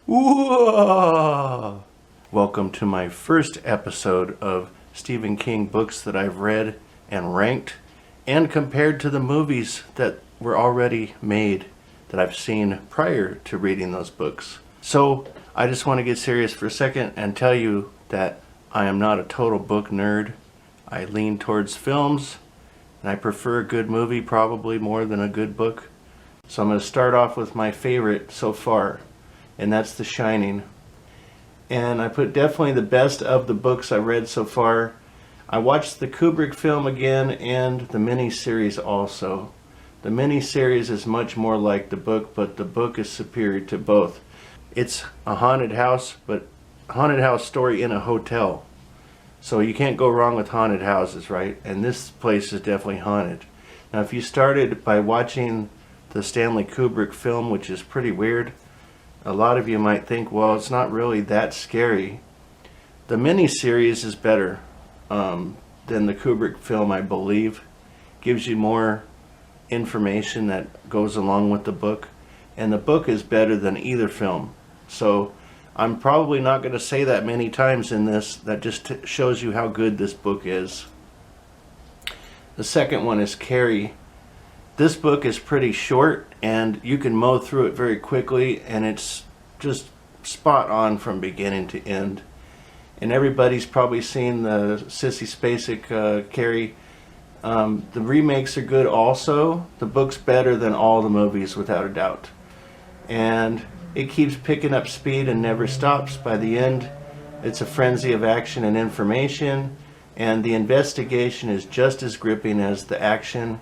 Whoa! Welcome to my first episode of Stephen King books that I've read and ranked and compared to the movies that were already made that I've seen prior to reading those books. So I just want to get serious for a second and tell you that I am not a total book nerd. I lean towards films and I prefer a good movie probably more than a good book. So I'm going to start off with my favorite so far, and that's The Shining. And I put definitely the best of the books I read so far. I watched the Kubrick film again and the miniseries also. The miniseries is much more like the book, but the book is superior to both. It's a haunted house, but a haunted house story in a hotel. So you can't go wrong with haunted houses, right? And this place is definitely haunted. Now if you started by watching the Stanley Kubrick film, which is pretty weird, a lot of you might think, well, it's not really that scary. The miniseries is better than the Kubrick film, I believe. Gives you more information that goes along with the book. And the book is better than either film. So I'm probably not going to say that many times in this. That just shows you how good this book is. The second one is Carrie. This book is pretty short and you can mow through it very quickly, and it's just spot on from beginning to end. And everybody's probably seen the Sissy Spacek Carrie. The remakes are good also. The book's better than all the movies without a doubt. And it keeps picking up speed and never stops. By the end, it's a frenzy of action and information, and the investigation is just as gripping as the action.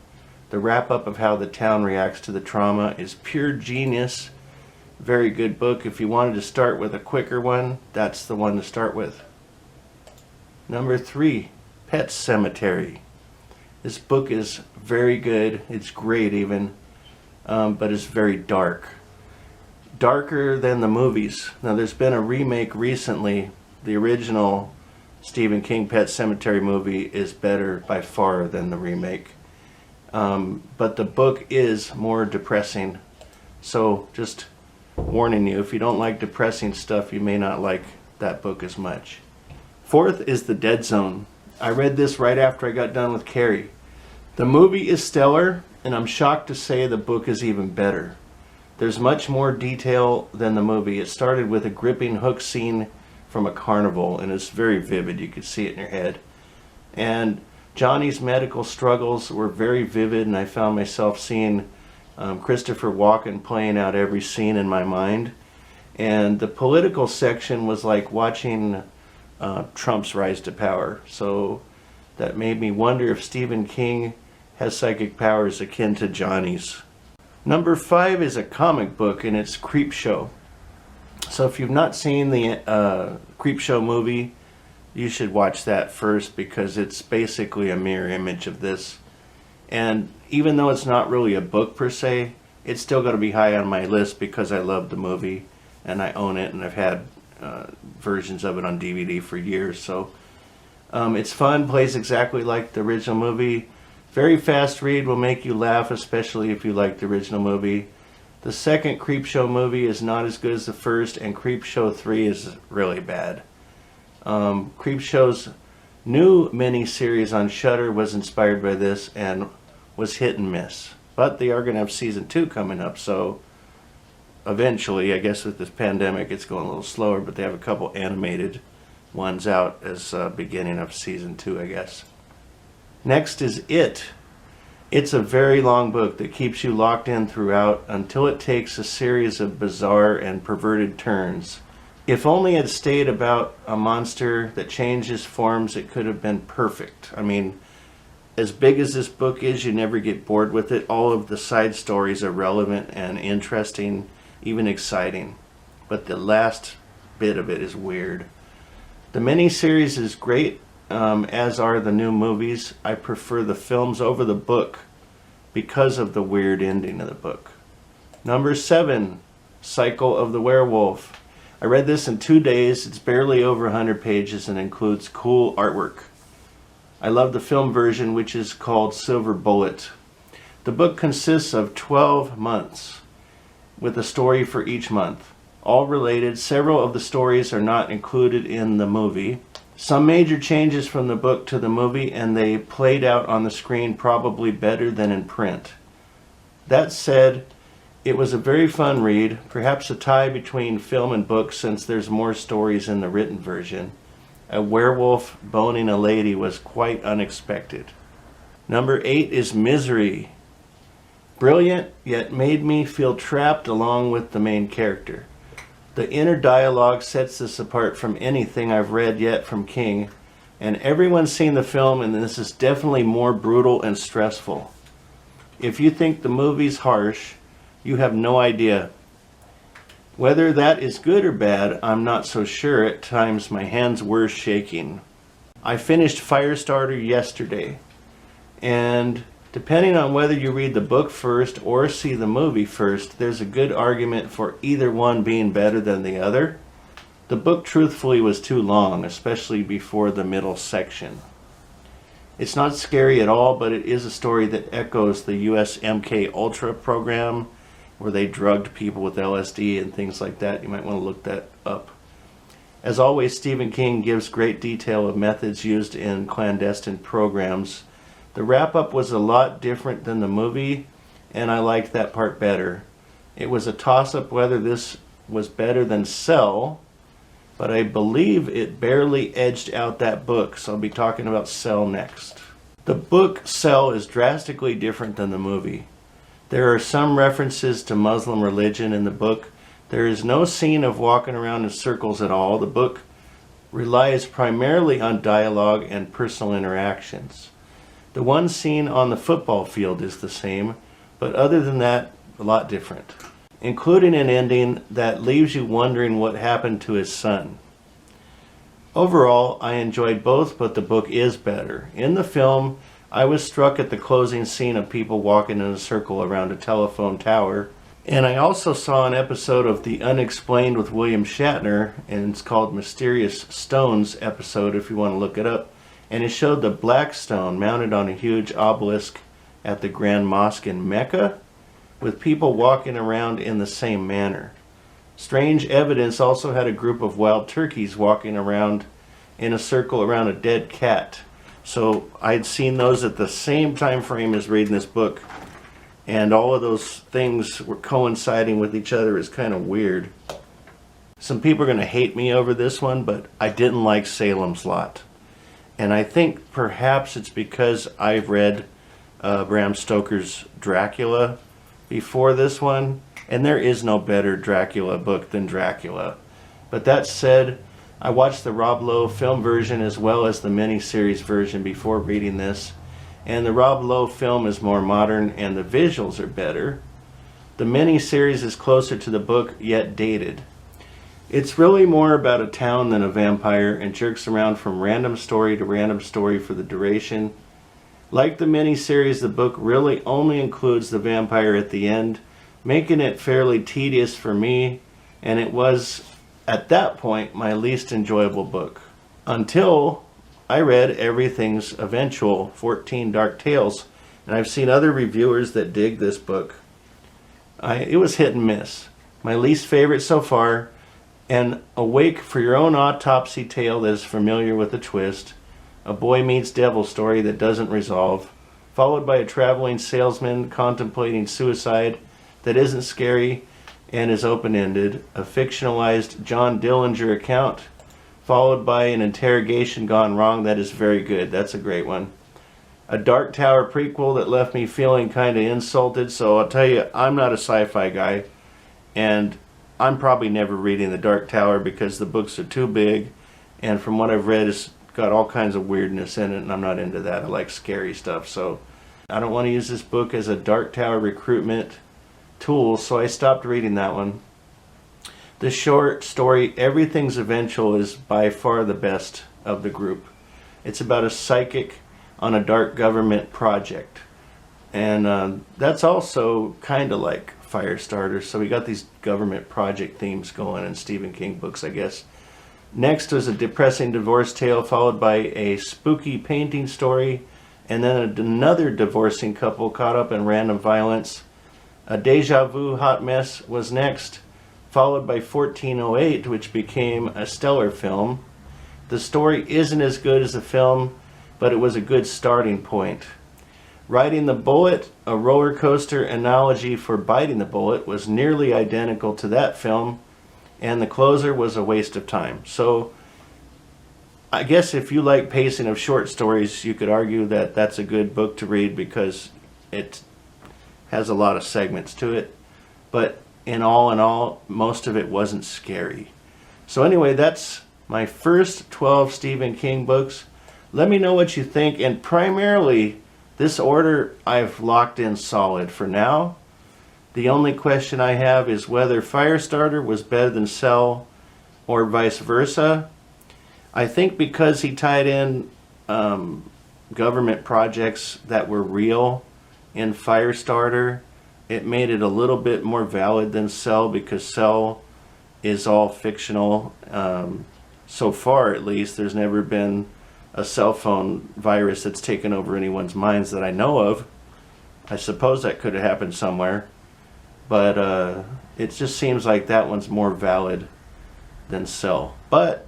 The wrap-up of how the town reacts to the trauma is pure genius. Very good book. If you wanted to start with a quicker one, that's the one to start with. Number 3, Pet Sematary. This book is very good. It's great even, but it's very dark. Darker than the movies. Now there's been a remake recently. The original Stephen King Pet Sematary movie is better by far than the remake. But the book is more depressing. So just warning you, if you don't like depressing stuff, you may not like that book as much. Fourth is The Dead Zone. I read this right after I got done with Carrie. The movie is stellar, and I'm shocked to say the book is even better. There's much more detail than the movie. It started with a gripping hook scene from a carnival, and it's very vivid. You could see it in your head. And Johnny's medical struggles were very vivid, and I found myself seeing Christopher Walken playing out every scene in my mind. And the political section was like watching Trump's rise to power. So that made me wonder if Stephen King has psychic powers akin to Johnny's. Number 5 is a comic book, and it's Creepshow. So if you've not seen the Creepshow movie, you should watch that first, because it's basically a mirror image of this. And even though it's not really a book per se, it's still going to be high on my list because I love the movie and I own it, and I've had versions of it on DVD for years. So it's fun, plays exactly like the original movie. Very fast read, will make you laugh, especially if you like the original movie. The second Creepshow movie is not as good as the first, and Creepshow 3 is really bad. Creepshow's new mini-series on Shudder was inspired by this and was hit and miss. But they are going to have season 2 coming up, so eventually, I guess with this pandemic, it's going a little slower, but they have a couple animated ones out as beginning of season 2, I guess. Next is It. It's a very long book that keeps you locked in throughout until it takes a series of bizarre and perverted turns. If only it stayed about a monster that changes forms, it could have been perfect. I mean, as big as this book is, you never get bored with it. All of the side stories are relevant and interesting, even exciting. But the last bit of it is weird. The miniseries is great, as are the new movies. I prefer the films over the book because of the weird ending of the book. Number 7, Cycle of the Werewolf. I read this in 2 days. It's barely over 100 pages and includes cool artwork. I love the film version, which is called Silver Bullet. The book consists of 12 months with a story for each month. all related. Several of the stories are not included in the movie. Some major changes from the book to the movie, and they played out on the screen probably better than in print. That said, it was a very fun read, perhaps a tie between film and book since there's more stories in the written version. A werewolf boning a lady was quite unexpected. Number 8 is Misery. Brilliant, yet made me feel trapped along with the main character. The inner dialogue sets this apart from anything I've read yet from King, and everyone's seen the film, and this is definitely more brutal and stressful. If you think the movie's harsh, you have no idea. Whether that is good or bad, I'm not so sure. At times my hands were shaking. I finished Firestarter yesterday, and depending on whether you read the book first or see the movie first, there's a good argument for either one being better than the other. The book truthfully was too long, especially before the middle section. It's not scary at all, but it is a story that echoes the US MK Ultra program, where they drugged people with LSD and things like that. You might want to look that up. As always, Stephen King gives great detail of methods used in clandestine programs. The wrap-up was a lot different than the movie, and I liked that part better. It was a toss-up whether this was better than Cell, but I believe it barely edged out that book, so I'll be talking about Cell next. The book Cell is drastically different than the movie. There are some references to Muslim religion in the book. There is no scene of walking around in circles at all. The book relies primarily on dialogue and personal interactions. The one scene on the football field is the same, but other than that, a lot different, including an ending that leaves you wondering what happened to his son. Overall, I enjoyed both, but the book is better. In the film, I was struck at the closing scene of people walking in a circle around a telephone tower, and I also saw an episode of The Unexplained with William Shatner, and it's called Mysterious Stones episode if you want to look it up. And it showed the Black Stone mounted on a huge obelisk at the Grand Mosque in Mecca, with people walking around in the same manner. Strange Evidence also had a group of wild turkeys walking around in a circle around a dead cat. So I'd seen those at the same time frame as reading this book, and all of those things were coinciding with each other. Is kind of weird. Some people are going to hate me over this one, but I didn't like Salem's Lot. And I think perhaps it's because I've read Bram Stoker's Dracula before this one, and there is no better Dracula book than Dracula. But that said, I watched the Rob Lowe film version as well as the miniseries version before reading this, and the Rob Lowe film is more modern and the visuals are better. The miniseries is closer to the book, yet dated. It's really more about a town than a vampire and jerks around from random story to random story for the duration. Like the miniseries, the book really only includes the vampire at the end, making it fairly tedious for me, and it was, at that point, my least enjoyable book. Until I read Everything's Eventual, 14 Dark Tales, and I've seen other reviewers that dig this book. It was hit and miss. My least favorite so far. And awake for your own autopsy tale that is familiar with a twist, a boy meets devil story that doesn't resolve, followed by a traveling salesman contemplating suicide that isn't scary and is open-ended, a fictionalized John Dillinger account, followed by an interrogation gone wrong that is very good. That's a great one. A Dark Tower prequel that left me feeling kind of insulted, so I'll tell you, I'm not a sci-fi guy, and I'm probably never reading The Dark Tower because the books are too big, and from what I've read, it's got all kinds of weirdness in it, and I'm not into that. I like scary stuff, so I don't want to use this book as a Dark Tower recruitment tool, so I stopped reading that one. The short story, Everything's Eventual, is by far the best of the group. It's about a psychic on a dark government project, and that's also kind of like Firestarter, so we got these government project themes going in Stephen King books, I guess. Next was a depressing divorce tale, followed by a spooky painting story, and then another divorcing couple caught up in random violence. A deja vu hot mess was next, followed by 1408, which became a stellar film. The story isn't as good as the film, but it was a good starting point. Riding the Bullet, a roller coaster analogy for biting the bullet, was nearly identical to that film, and The Closer was a waste of time. So I guess if you like pacing of short stories, you could argue that that's a good book to read because it has a lot of segments to it. But in all, most of it wasn't scary. So anyway, that's my first 12 Stephen King books. Let me know what you think, and primarily this order I've locked in solid for now. The only question I have is whether Firestarter was better than Cell or vice versa. I think because he tied in government projects that were real in Firestarter, it made it a little bit more valid than Cell, because Cell is all fictional. So far, at least, there's never been a cell phone virus that's taken over anyone's minds that I know of. I suppose that could have happened somewhere. But it just seems like that one's more valid than Cell. But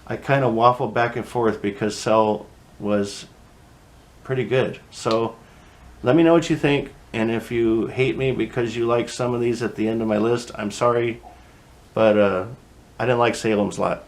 I kind of waffle back and forth because Cell was pretty good. So let me know what you think. And if you hate me because you like some of these at the end of my list, I'm sorry. But I didn't like Salem's Lot.